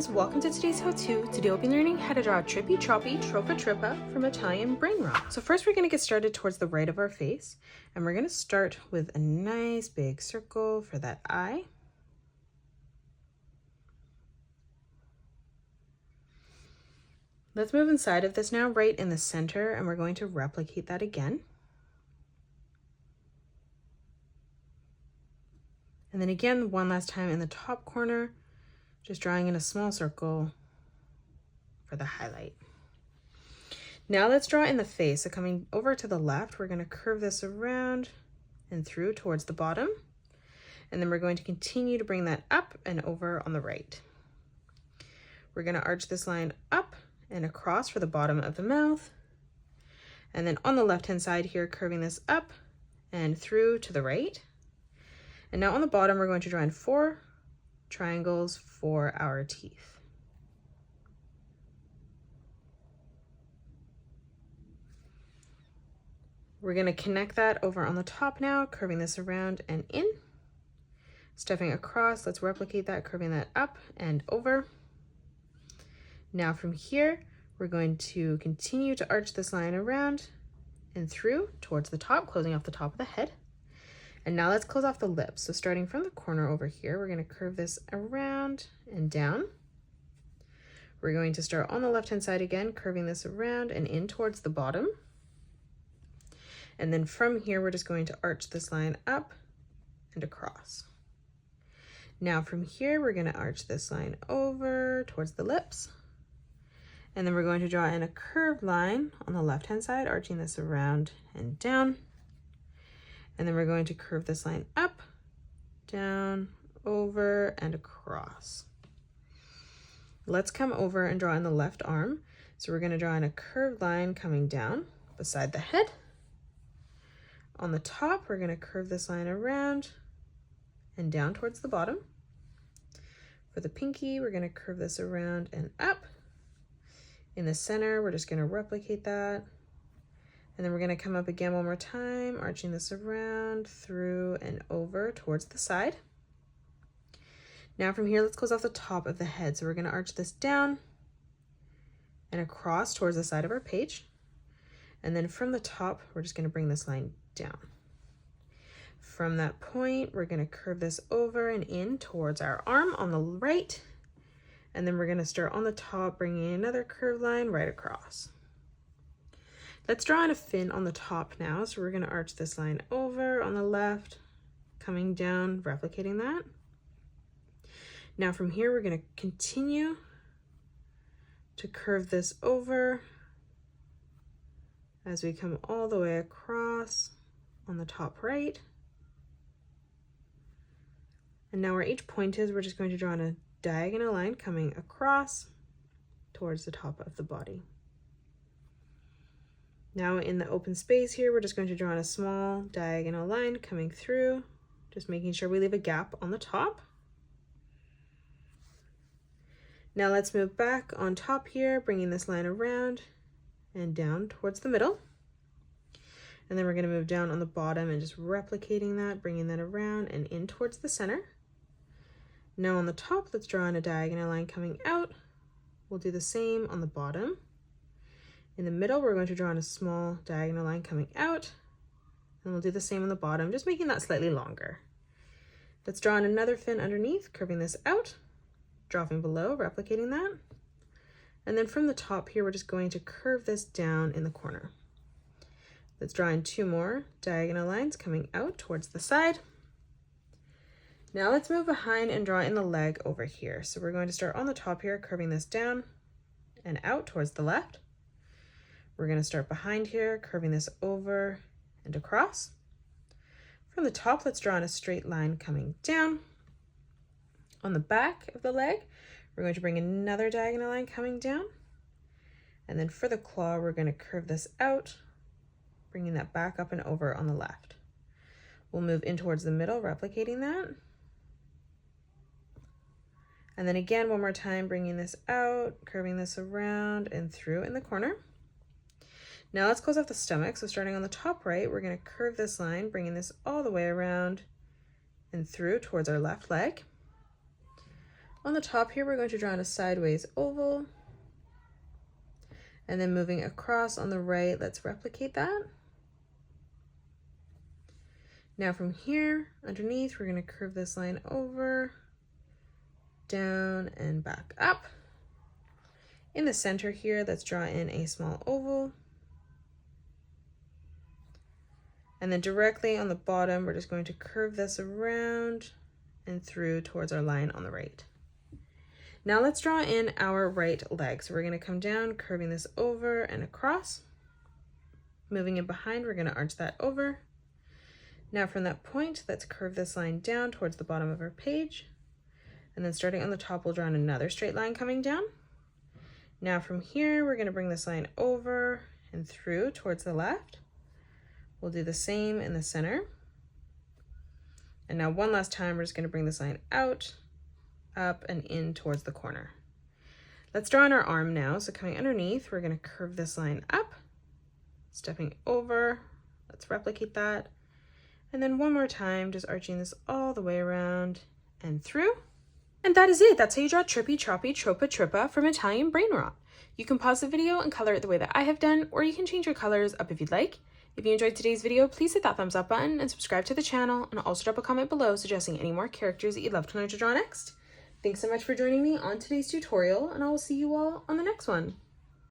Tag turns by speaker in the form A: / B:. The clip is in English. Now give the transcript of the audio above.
A: friends, welcome to today's how-to. Today we'll be learning how to draw Trippi Troppi Troppa Trippa from Italian Brainrot. So first we're going to get started towards the right of our face, and we're going to start with a nice big circle for that eye. Let's move inside of this now, right in the center, and we're going to replicate that again. And then again, one last time in the top corner, just drawing in a small circle for the highlight. Now let's draw in the face. So coming over to the left, we're going to curve this around and through towards the bottom. And then we're going to continue to bring that up and over on the right. We're going to arch this line up and across for the bottom of the mouth. And then on the left-hand side here, curving this up and through to the right. And now on the bottom, we're going to draw in 4 triangles for our teeth. We're going to connect that over on the top now, curving this around and in. Stepping across, let's replicate that, curving that up and over. Now from here, we're going to continue to arch this line around and through towards the top, closing off the top of the head. And now let's close off the lips. So starting from the corner over here, we're going to curve this around and down. We're going to start on the left-hand side again, curving this around and in towards the bottom. And then from here, we're just going to arch this line up and across. Now from here, we're going to arch this line over towards the lips. And then we're going to draw in a curved line on the left-hand side, arching this around and down. And then we're going to curve this line up, down, over, and across. Let's come over and draw in the left arm. So we're going to draw in a curved line coming down beside the head. On the top, we're going to curve this line around and down towards the bottom. For the pinky, we're going to curve this around and up. In the center, we're just going to replicate that. And then we're going to come up again one more time, arching this around, through, and over towards the side. Now from here, let's close off the top of the head. So we're going to arch this down and across towards the side of our page. And then from the top, we're just going to bring this line down. From that point, we're going to curve this over and in towards our arm on the right. And then we're going to start on the top, bringing another curved line right across. Let's draw in a fin on the top now. So we're going to arch this line over on the left, coming down, replicating that. Now from here, we're going to continue to curve this over as we come all the way across on the top right. And now where each point is, we're just going to draw in a diagonal line coming across towards the top of the body. Now in the open space here, we're just going to draw in a small diagonal line coming through, just making sure we leave a gap on the top. Now let's move back on top here, bringing this line around and down towards the middle. And then we're going to move down on the bottom and just replicating that, bringing that around and in towards the center. Now on the top, let's draw in a diagonal line coming out. We'll do the same on the bottom. In the middle, we're going to draw in a small diagonal line coming out, and we'll do the same on the bottom, just making that slightly longer. Let's draw in another fin underneath, curving this out, dropping below, replicating that. And then from the top here, we're just going to curve this down in the corner. Let's draw in 2 more diagonal lines coming out towards the side. Now let's move behind and draw in the leg over here. So we're going to start on the top here, curving this down and out towards the left. We're going to start behind here, curving this over and across. From the top, let's draw in a straight line coming down. On the back of the leg, we're going to bring another diagonal line coming down. And then for the claw, we're going to curve this out, bringing that back up and over on the left. We'll move in towards the middle, replicating that. And then again, one more time, bringing this out, curving this around and through in the corner. Now let's close off the stomach. So starting on the top right, we're going to curve this line, bringing this all the way around and through towards our left leg. On the top here, we're going to draw in a sideways oval. And then moving across on the right, let's replicate that. Now from here, underneath, we're going to curve this line over, down, and back up. In the center here, let's draw in a small oval. And then directly on the bottom, we're just going to curve this around and through towards our line on the right. Now let's draw in our right leg. So we're going to come down, curving this over and across. Moving in behind, we're going to arch that over. Now from that point, let's curve this line down towards the bottom of our page. And then starting on the top, we'll draw in another straight line coming down. Now from here, we're going to bring this line over and through towards the left. We'll do the same in the center. And now one last time, we're just going to bring this line out, up, and in towards the corner. Let's draw in our arm now. So coming underneath, we're going to curve this line up, stepping over. Let's replicate that. And then one more time, just arching this all the way around and through. And that is it. That's how you draw Trippi Troppi Troppa Trippa from Italian Brainrot. You can pause the video and color it the way that I have done, or you can change your colors up if you'd like. If you enjoyed today's video, please hit that thumbs up button and subscribe to the channel, and also drop a comment below suggesting any more characters that you'd love to learn to draw next. Thanks so much for joining me on today's tutorial, and I will see you all on the next one.